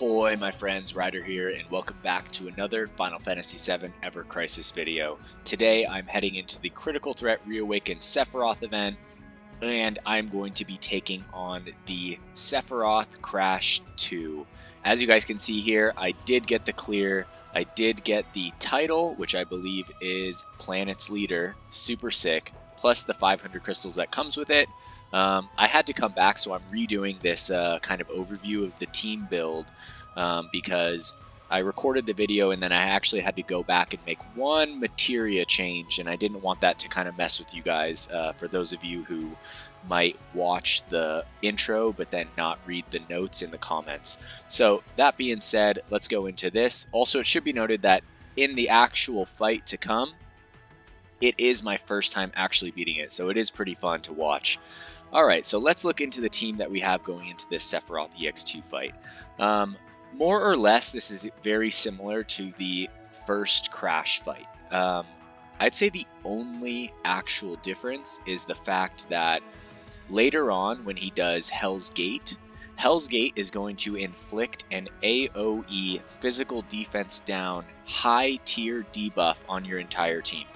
Ahoy my friends, Ryder here, and welcome back to another Final Fantasy VII Ever Crisis video. Today I'm heading into the Critical Threat Reawaken Sephiroth event, and I'm going to be taking on the Sephiroth Crash 2. As you guys can see here, I did get the clear, I did get the title, which I believe is Planet's Leader, super sick, plus the 500 crystals that comes with it. I had to come back, so I'm redoing this kind of overview of the team build because I recorded the video and then I actually had to go back and make one materia change, and I didn't want that to kind of mess with you guys, for those of you who might watch the intro but then not read the notes in the comments. So that being said, let's go into this. Also, it should be noted that in the actual fight to come, it is my first time actually beating it, so it is pretty fun to watch. Alright, so let's look into the team that we have going into this Sephiroth EX2 fight. More or less, this is very similar to the first Crash fight. I'd say the only actual difference is the fact that later on, when he does Hell's Gate is going to inflict an AOE physical defense down high tier debuff on your entire team.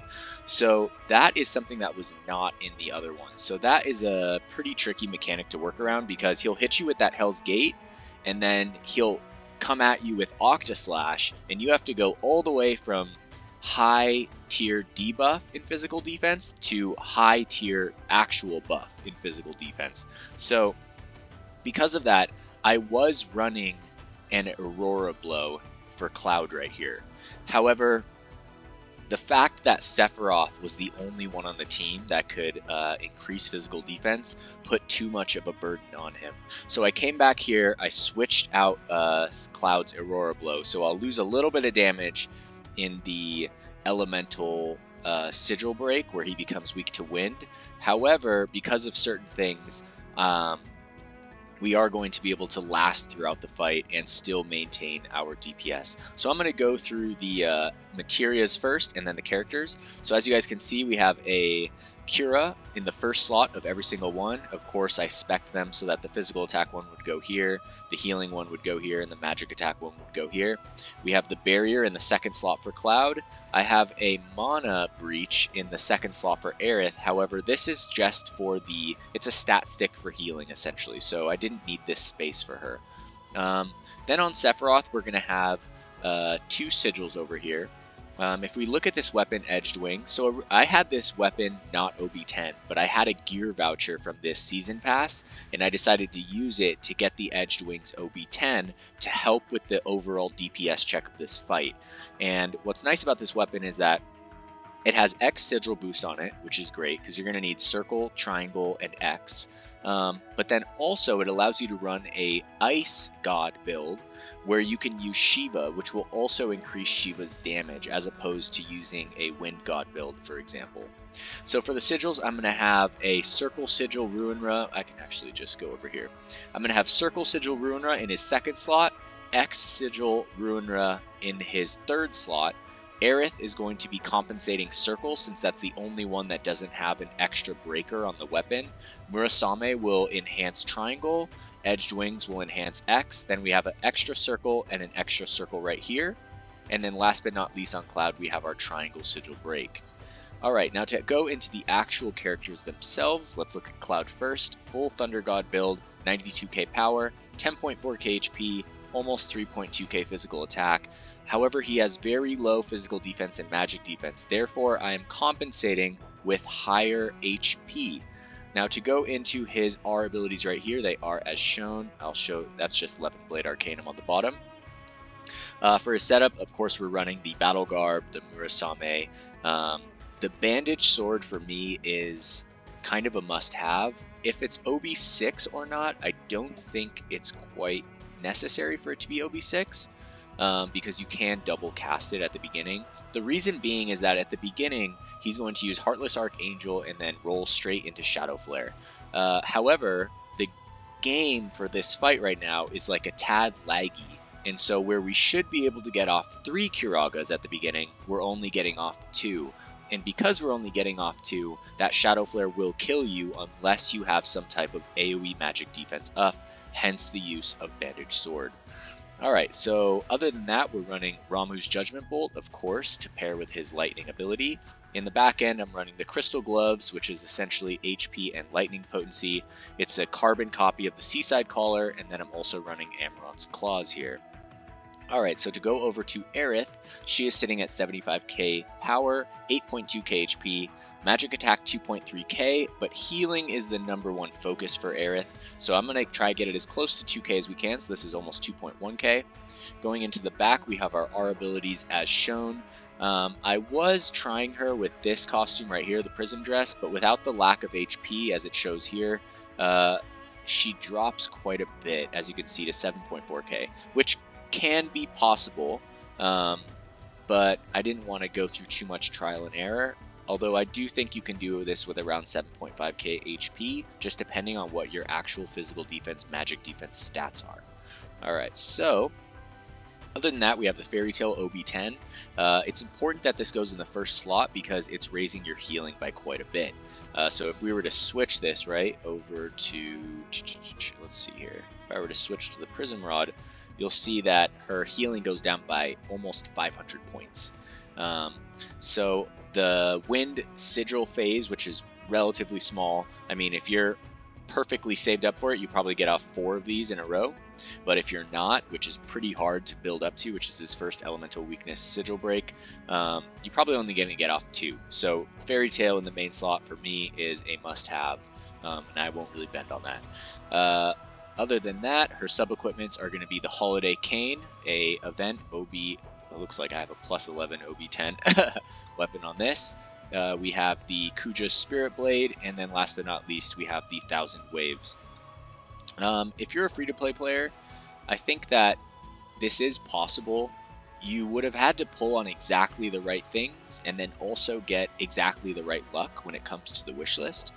So that is something that was not in the other one. So that is a pretty tricky mechanic to work around, because he'll hit you with that Hell's Gate and then he'll come at you with Octaslash, and you have to go all the way from high tier debuff in physical defense to high tier actual buff in physical defense. So because of that, I was running an Aurora Blow for Cloud right here. However, the fact that Sephiroth was the only one on the team that could increase physical defense put too much of a burden on him. So I came back here, I switched out Cloud's Aurora Blow, so I'll lose a little bit of damage in the elemental sigil break where he becomes weak to wind. However, because of certain things, we are going to be able to last throughout the fight and still maintain our DPS. So I'm going to go through the materias first and then the characters. So as you guys can see, we have a Cura in the first slot of every single one. Of course, I spec'd them so that the physical attack one would go here, the healing one would go here, and the magic attack one would go here. We have the barrier in the second slot for Cloud. I have a mana breach in the second slot for Aerith. However, this is just for it's a stat stick for healing essentially, so I didn't need this space for her. Then on Sephiroth, we're going to have two sigils over here. If we look at this weapon, Edged Wings, so I had this weapon not OB10, but I had a gear voucher from this season pass, and I decided to use it to get the Edged Wings OB10 to help with the overall DPS check of this fight. And what's nice about this weapon is that it has X sigil boost on it, which is great because you're going to need circle, triangle, and X. But then also it allows you to run a Ice God build where you can use Shiva, which will also increase Shiva's damage as opposed to using a Wind God build, for example. So for the sigils, I'm going to have a Circle Sigil Ruinra. I can actually just go over here. I'm going to have Circle Sigil Ruinra in his second slot, X Sigil Ruinra in his third slot. Aerith is going to be compensating Circle, since that's the only one that doesn't have an extra breaker on the weapon. Masamune will enhance Triangle, Edged Wings will enhance X, then we have an extra Circle and an extra Circle right here. And then last but not least on Cloud, we have our Triangle Sigil Break. Alright, now to go into the actual characters themselves, let's look at Cloud first. Full Thunder God build, 92k power, 10.4k HP, almost 3.2k physical attack. However, he has very low physical defense and magic defense. Therefore, I am compensating with higher HP. Now to go into his R abilities right here, they are as shown. I'll show, that's just 11 Blade Arcanum on the bottom. For his setup, of course, we're running the Battle Garb, the Masamune. The Bandage Sword for me is kind of a must-have. If it's OB6 or not, I don't think it's quite necessary for it to be OB6, because you can double cast it at the beginning. The reason being is that at the beginning he's going to use Heartless Archangel and then roll straight into Shadow Flare. However, the game for this fight right now is like a tad laggy, and so where we should be able to get off 3 Kiragas at the beginning, we're only getting off 2. And because we're only getting off 2, that Shadow Flare will kill you unless you have some type of AoE magic defense up, hence the use of Bandage Sword. Alright, so other than that, we're running Ramuh's Judgment Bolt, of course, to pair with his lightning ability. In the back end, I'm running the Crystal Gloves, which is essentially HP and lightning potency. It's a carbon copy of the Seaside Collar, and then I'm also running Amaranth's Claws here. Alright, so to go over to Aerith, she is sitting at 75k power, 8.2k HP, magic attack 2.3k, but healing is the #1 focus for Aerith, so I'm going to try to get it as close to 2k as we can, so this is almost 2.1k. Going into the back, we have our R abilities as shown. I was trying her with this costume right here, the Prism Dress, but without the lack of HP as it shows here, she drops quite a bit, as you can see, to 7.4k, which can be possible, but I didn't want to go through too much trial and error, although I do think you can do this with around 7.5k HP, just depending on what your actual physical defense, magic defense stats are. Alright, so other than that, we have the Fairy Tale OB10. It's important that this goes in the first slot because it's raising your healing by quite a bit. So if we were to switch this, right, over to, let's see here, if I were to switch to the Prism Rod, you'll see that her healing goes down by almost 500 points. So the Wind Sigil phase, which is relatively small, I mean, if you're perfectly saved up for it, you probably get off 4 of these in a row. But if you're not, which is pretty hard to build up to, which is his first elemental weakness, Sigil Break, you're probably only going to get off 2. So Fairy Tale in the main slot for me is a must-have, and I won't really bend on that. Other than that, her sub-equipments are going to be the Holiday Cane, a event OB, it looks like I have a +11 OB10 weapon on this. We have the Kuja's Spirit Blade, and then last but not least, we have the 1000 Waves. If you're a free-to-play player, I think that this is possible. You would have had to pull on exactly the right things, and then also get exactly the right luck when it comes to the wish list.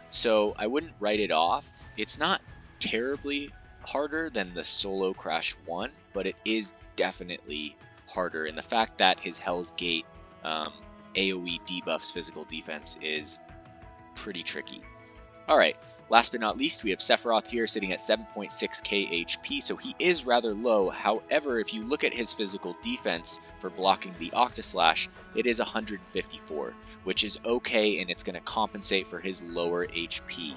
So I wouldn't write it off. It's not terribly harder than the solo Crash 1, but it is definitely harder. And the fact that his Hell's Gate AoE debuffs physical defense is pretty tricky. Alright, last but not least, we have Sephiroth here sitting at 7.6k HP, so he is rather low. However, if you look at his physical defense for blocking the Octaslash, it is 154, which is okay, and it's going to compensate for his lower HP.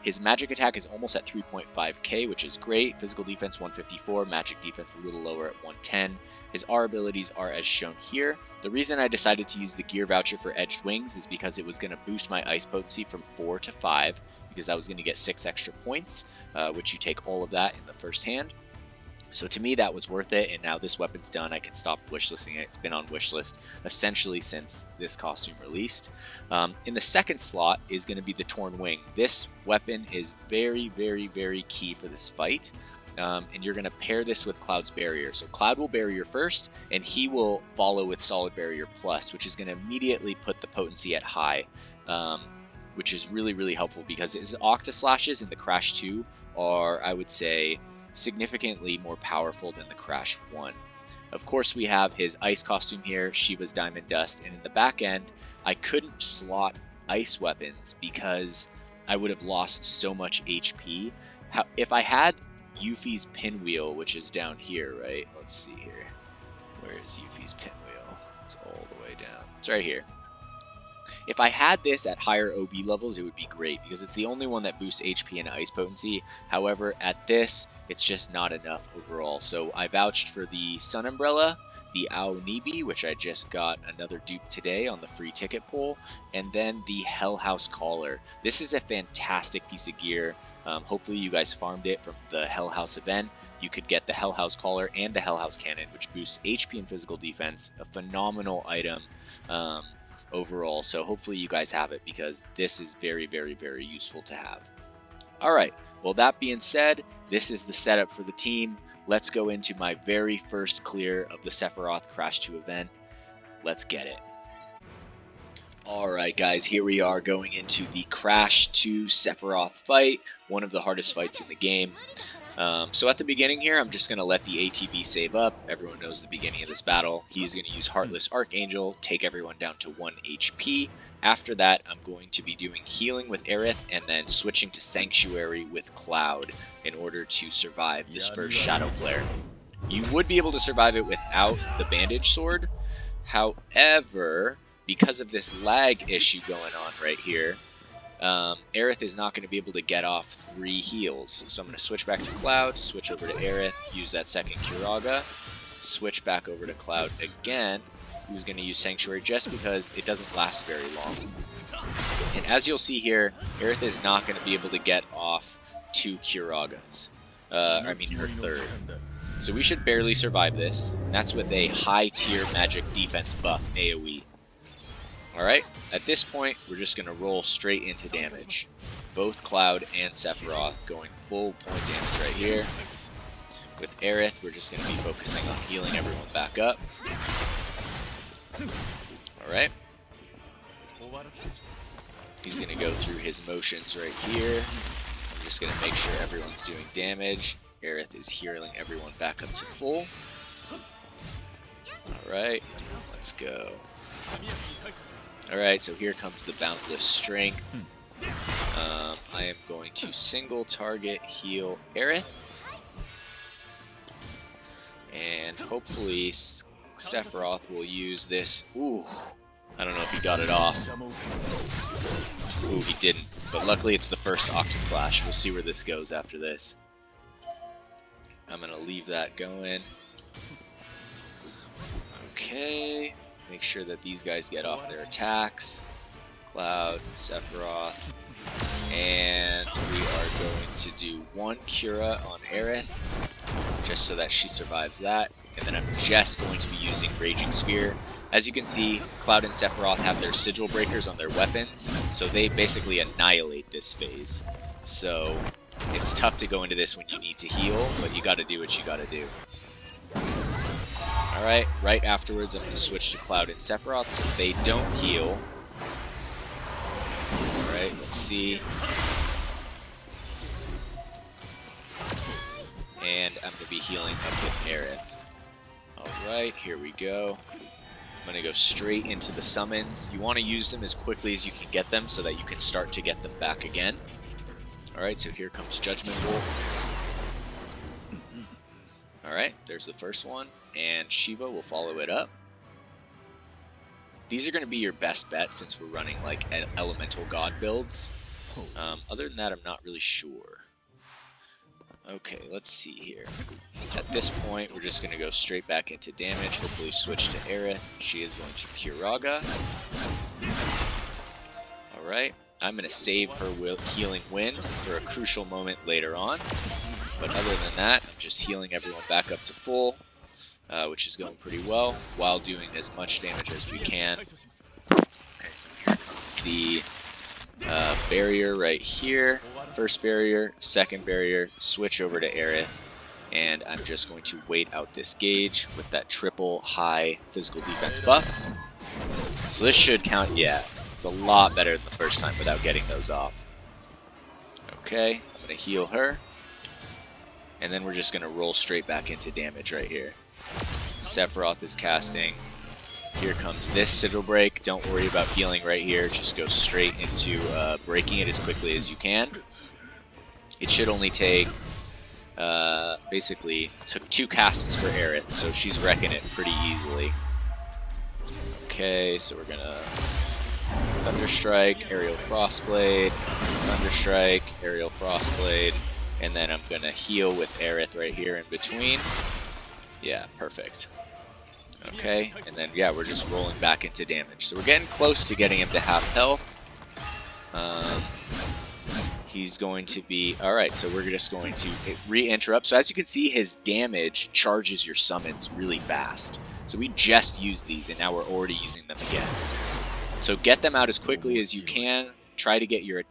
His magic attack is almost at 3.5k, which is great. Physical defense 154, magic defense a little lower at 110. His R abilities are as shown here. The reason I decided to use the gear voucher for Edged Wings is because it was going to boost my ice potency from 4 to 5, because I was going to get 6 extra points, which you take all of that in the first hand. So to me, that was worth it, and now this weapon's done. I can stop wishlisting it. It's been on wishlist essentially since this costume released. In the second slot is going to be the Torn Wing. This weapon is very, very, very key for this fight, and you're going to pair this with Cloud's Barrier. So Cloud will barrier first, and he will follow with Solid Barrier Plus, which is going to immediately put the potency at high, which is really, really helpful because his Octaslashes in the Crash 2 are, I would say, significantly more powerful than the Crash 1. Of course, we have his ice costume here, Shiva's Diamond Dust, and in the back end, I couldn't slot ice weapons because I would have lost so much HP. If I had Yuffie's Pinwheel, which is down here, right? Let's see here. Where is Yuffie's Pinwheel? It's all the way down. It's right here. If I had this at higher OB levels, it would be great because it's the only one that boosts HP and ice potency. However, at this, it's just not enough overall. So I vouched for the Sun Umbrella, the ANY, which I just got another dupe today on the free ticket pool, and then the Hell House Collar. This is a fantastic piece of gear. Hopefully you guys farmed it from the Hell House event. You could get the Hell House Collar and the Hell House Cannon, which boosts HP and physical defense. A phenomenal item. Overall, so hopefully you guys have it because this is very, very, very useful to have. Alright, well that being said, this is the setup for the team. Let's go into my very first clear of the Sephiroth Crash 2 event. Let's get it. Alright guys, here we are going into the Crash 2 Sephiroth fight, one of the hardest fights in the game. So at the beginning here, I'm just going to let the ATB save up. Everyone knows the beginning of this battle. He's going to use Heartless Archangel, take everyone down to 1 HP. After that, I'm going to be doing healing with Aerith, and then switching to Sanctuary with Cloud in order to survive this first Shadow Flare. You would be able to survive it without the Bandage Sword. However, because of this lag issue going on right here, Aerith is not going to be able to get off 3 heals. So I'm going to switch back to Cloud, switch over to Aerith, use that second Kiraga, switch back over to Cloud again. He was going to use Sanctuary just because it doesn't last very long. And as you'll see here, Aerith is not going to be able to get off 2 Kiragas. Her third. So we should barely survive this. And that's with a high tier magic defense buff AoE. Alright, at this point, we're just going to roll straight into damage. Both Cloud and Sephiroth going full point damage right here. With Aerith, we're just going to be focusing on healing everyone back up. Alright. He's going to go through his motions right here. I'm just going to make sure everyone's doing damage. Aerith is healing everyone back up to full. Alright, let's go. Alright, so here comes the Boundless Strength. I am going to single target heal Aerith. And hopefully Sephiroth will use this. Ooh, I don't know if he got it off. Ooh, he didn't. But luckily it's the first Octaslash. We'll see where this goes after this. I'm going to leave that going. Okay. Make sure that these guys get off their attacks. Cloud, Sephiroth. And we are going to do 1 Cura on Aerith, just so that she survives that. And then I'm just going to be using Raging Sphere. As you can see, Cloud and Sephiroth have their sigil breakers on their weapons, so they basically annihilate this phase. So it's tough to go into this when you need to heal, but you gotta do what you gotta do. Alright, right afterwards I'm going to switch to Cloud and Sephiroth so they don't heal. Alright, let's see. And I'm going to be healing up with Aerith. Alright, here we go. I'm going to go straight into the summons. You want to use them as quickly as you can get them so that you can start to get them back again. Alright, so here comes Judgment Bolt. Alright, there's the first one, and Shiva will follow it up. These are going to be your best bet since we're running like elemental god builds. Other than that, I'm not really sure. Okay, let's see here. At this point, we're just going to go straight back into damage, hopefully switch to Aerith. She is going to Kiraga. Alright, I'm going to save her healing wind for a crucial moment later on. But other than that, I'm just healing everyone back up to full, which is going pretty well, while doing as much damage as we can. Okay, so here comes the barrier right here. First barrier, second barrier, switch over to Aerith, and I'm just going to wait out this gauge with that triple high physical defense buff. So this should count, yeah, it's a lot better than the first time without getting those off. Okay, I'm going to heal her. And then we're just going to roll straight back into damage right here. Sephiroth is casting. Here comes this sigil break. Don't worry about healing right here. Just go straight into breaking it as quickly as you can. It should only take, basically, took 2 casts for Aerith, so she's wrecking it pretty easily. Okay, so we're going to Thunderstrike, Aerial Frostblade, Thunderstrike, Aerial Frostblade. And then I'm going to heal with Aerith right here in between. Yeah, perfect. Okay, and then, yeah, we're just rolling back into damage. So we're getting close to getting him to half health. He's going to be... Alright, so we're just going to re-interrupt. So as you can see, his damage charges your summons really fast. So we just used these, and now we're already using them again. So get them out as quickly as you can. Try to get your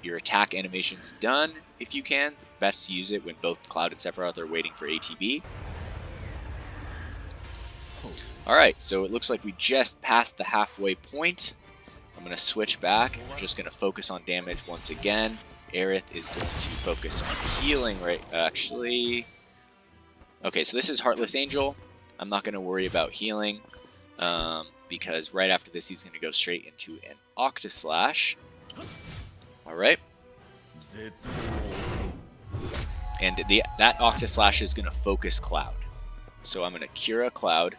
attack animations done if you can. Best to use it when both Cloud and Sephiroth are waiting for ATB. Alright, so it looks like we just passed the halfway point. going to switch back. We're just going to focus on damage once again. Aerith is going to focus on healing, right? Actually... Okay, so this is Heartless Angel. I'm not going to worry about healing, because right after this he's going to go straight into an Octaslash. Alright. And that Octaslash is going to focus Cloud. So I'm going to Cura Cloud.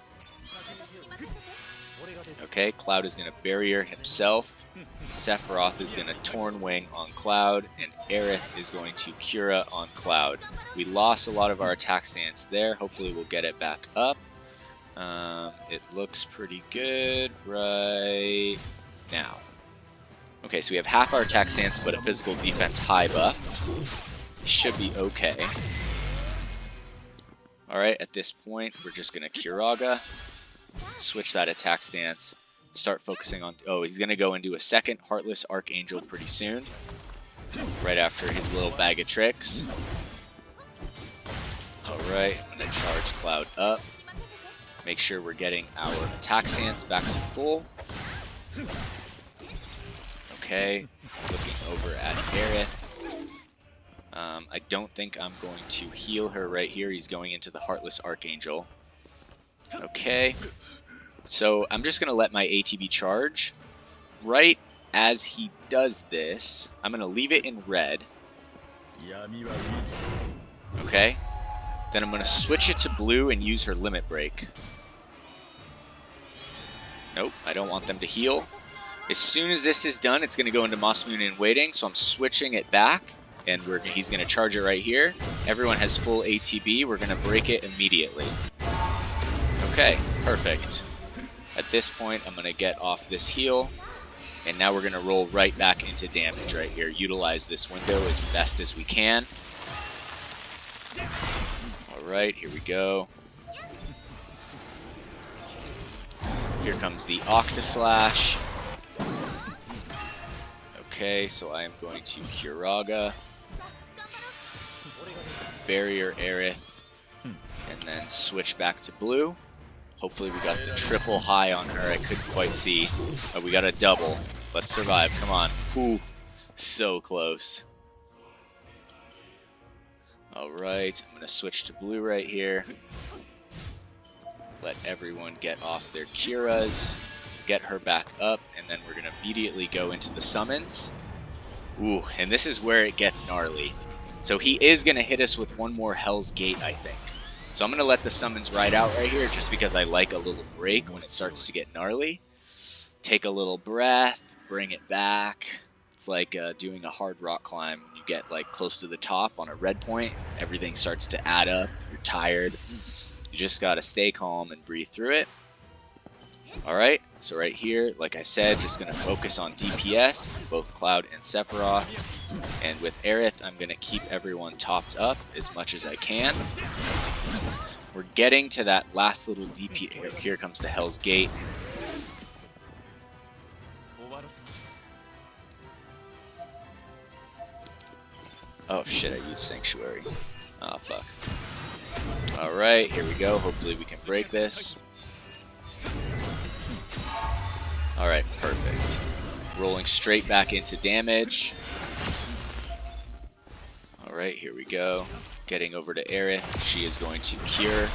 Okay, Cloud is going to barrier himself. Sephiroth is going to Torn Wing on Cloud, and Aerith is going to Cura on Cloud. We lost a lot of our attack stance there. Hopefully we'll get it back up. It looks pretty good right now. Okay, so we have half our attack stance, but a physical defense high buff. Should be okay. Alright, at this point, we're just going to Curaga. Switch that attack stance. Start focusing on... Oh, he's going to go and do a second Heartless Archangel pretty soon. Right after his little bag of tricks. Alright, I'm going to charge Cloud up. Make sure we're getting our attack stance back to full. Okay, looking over at Aerith. I don't think I'm going to heal her right here. He's going into the Heartless Archangel. Okay. So I'm just going to let my ATB charge. Right as he does this, I'm going to leave it in red. Okay. Then I'm going to switch it to blue and use her limit break. Nope, I don't want them to heal. As soon as this is done, it's going to go into Masamune in waiting, so I'm switching it back. And he's going to charge it right here. Everyone has full ATB. We're going to break it immediately. Okay, perfect. At this point, I'm going to get off this heal, and now we're going to roll right back into damage right here. Utilize this window as best as we can. Alright, here we go. Here comes the Octaslash. Okay, so I am going to Curaga, barrier Aerith, and then switch back to blue. Hopefully we got the triple high on her. I couldn't quite see. But we got a double. Let's survive. Come on. Whew. So close. Alright. I'm going to switch to blue right here. Let everyone get off their Curas. Get her back up. And then we're going to immediately go into the summons. Ooh. And this is where it gets gnarly. So he is going to hit us with one more Hell's Gate, I think. So I'm going to let the summons ride out right here just because I like a little break when it starts to get gnarly. Take a little breath, bring it back. It's like doing a hard rock climb. You get like close to the top on a red point. Everything starts to add up. You're tired. You just got to stay calm and breathe through it. Alright, so right here, like I said, just going to focus on DPS, both Cloud and Sephiroth. And with Aerith, I'm going to keep everyone topped up as much as I can. We're getting to that last little DP. Here comes the Hell's Gate. Oh shit, I used Sanctuary. Oh fuck. Alright, here we go. Hopefully we can break this. Alright, perfect. Rolling straight back into damage. Alright, here we go. Getting over to Aerith. She is going to cure.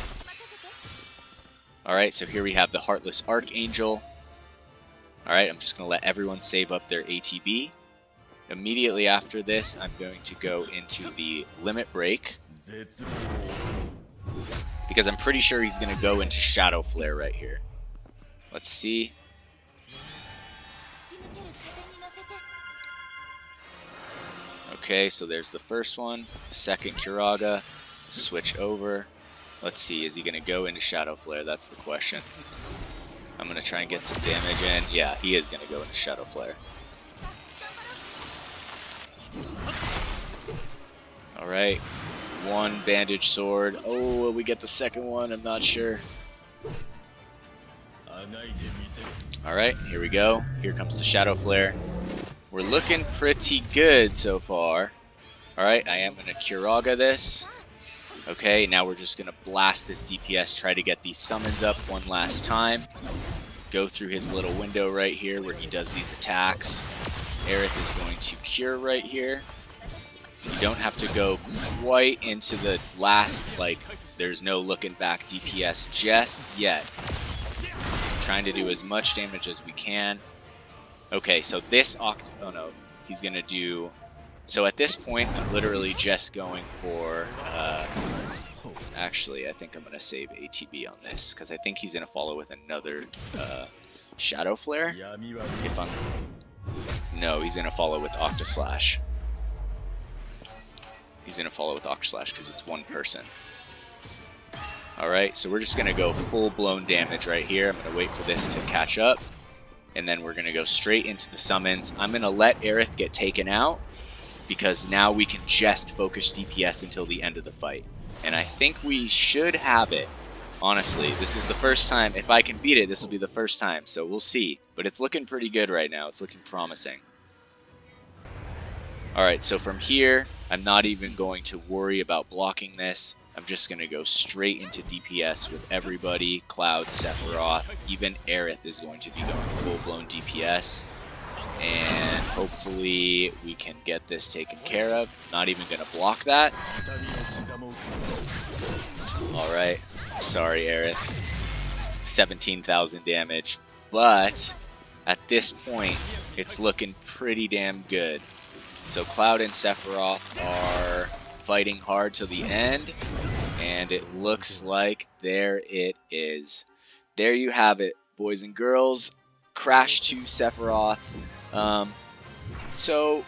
Alright, so here we have the Heartless Archangel. Alright, I'm just going to let everyone save up their ATB. Immediately after this, I'm going to go into the Limit Break. Because I'm pretty sure he's going to go into Shadow Flare right here. Let's see. Okay, so there's the first one. Second Curaga. Switch over. Let's see, is he going to go into Shadow Flare? That's the question. I'm going to try and get some damage in. Yeah, he is going to go into Shadow Flare. Alright. One bandage sword. Oh, will we get the second one? I'm not sure. Alright, here we go. Here comes the Shadow Flare. We're looking pretty good so far. Alright, I am going to Curaga this. Okay, now we're just going to blast this DPS, try to get these summons up one last time. go through his little window right here where he does these attacks. Aerith is going to cure right here. You don't have to go quite into the last, like, there's no looking back DPS just yet. Trying to do as much damage as we can. Okay, so this oh no, he's gonna do, so at this point I'm literally just going for, actually I think I'm gonna save ATB on this, because I think he's gonna follow with another Shadow Flare, if I'm, no, he's gonna follow with Octaslash. He's gonna follow with Octaslash because it's one person. Alright, so we're just gonna go full-blown damage right here. I'm gonna wait for this to catch up, and then we're gonna go straight into the summons. I'm gonna let Aerith get taken out, because now we can just focus DPS until the end of the fight. And I think we should have it. Honestly, this is the first time. If I can beat it, this will be the first time, so we'll see. But it's looking pretty good right now. It's looking promising. Alright, so from here, I'm not even going to worry about blocking this. I'm just going to go straight into DPS with everybody. Cloud, Sephiroth, even Aerith is going to be going full-blown DPS. And hopefully we can get this taken care of. Not even going to block that. Alright, sorry Aerith. 17,000 damage. But at this point, it's looking pretty damn good. So Cloud and Sephiroth are fighting hard to the end, and it looks like there it is. There you have it, boys and girls. Crash to Sephiroth. So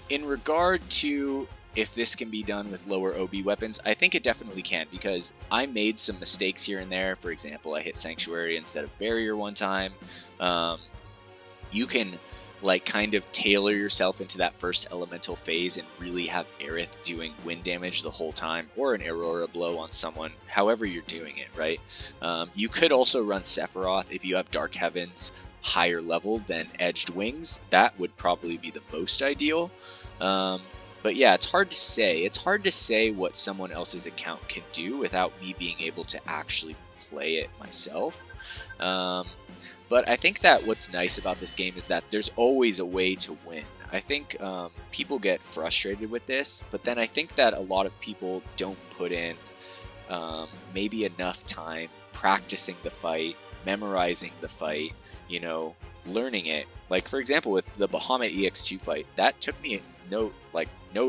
in regard to if this can be done with lower OB weapons, I think it definitely can, because I made some mistakes here and there. For example, I hit Sanctuary instead of Barrier one time. You can like kind of tailor yourself into that first elemental phase and really have Aerith doing wind damage the whole time, or an Aurora blow on someone, however you're doing it, right? You could also run Sephiroth if you have Dark Heavens higher level than Edged Wings. That would probably be the most ideal. But yeah, it's hard to say. It's hard to say what someone else's account can do without me being able to actually play it myself. But I think that what's nice about this game is that there's always a way to win. I think people get frustrated with this, but then I think that a lot of people don't put in maybe enough time practicing the fight, memorizing the fight, you know, learning it. Like, for example, with the Bahamut EX2 fight, that took me no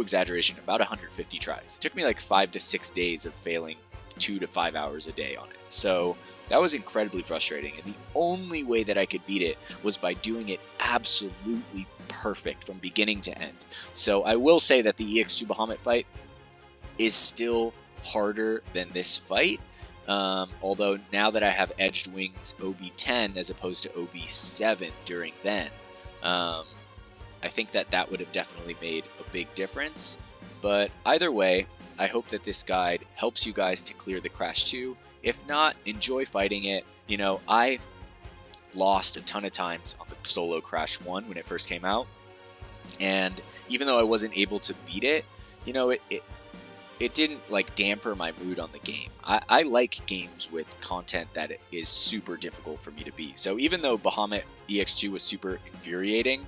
exaggeration, about 150 tries. It took me like 5 to 6 days of failing 2 to 5 hours a day on it. So that was incredibly frustrating, and the only way that I could beat it was by doing it absolutely perfect from beginning to end. So I will say that the EX2 Bahamut fight is still harder than this fight, although now that I have Edged Wings OB10 as opposed to OB7 during then, I think that that would have definitely made a big difference. But either way, I hope that this guide helps you guys to clear the Crash 2. If not, enjoy fighting it. You know, I lost a ton of times on the solo Crash 1 when it first came out. And even though I wasn't able to beat it, you know, it didn't like damper my mood on the game. I like games with content that is super difficult for me to beat. So even though Bahamut EX2 was super infuriating,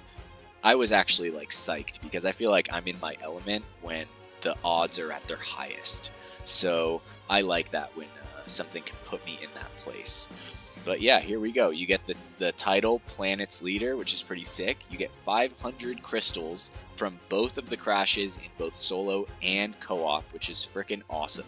I was actually like psyched, because I feel like I'm in my element when the odds are at their highest. So I like that when something can put me in that place. But yeah, here we go. You get the title Planet's Leader, which is pretty sick. You get 500 crystals from both of the crashes in both solo and co-op, which is freaking awesome.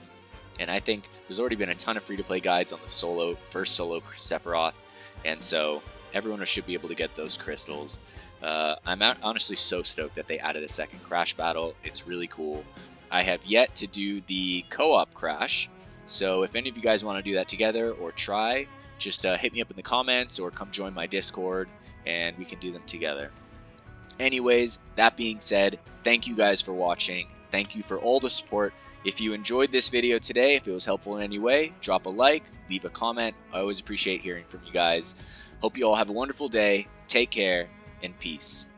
And I think there's already been a ton of free-to-play guides on the first solo Sephiroth, and so everyone should be able to get those crystals. I'm honestly so stoked that they added a second crash battle. It's really cool. I have yet to do the co-op crash, so if any of you guys want to do that together or try, just hit me up in the comments or come join my Discord and we can do them together. Anyways, that being said, thank you guys for watching. Thank you for all the support. If you enjoyed this video today, if it was helpful in any way, drop a like, leave a comment. I always appreciate hearing from you guys. Hope you all have a wonderful day. Take care and peace.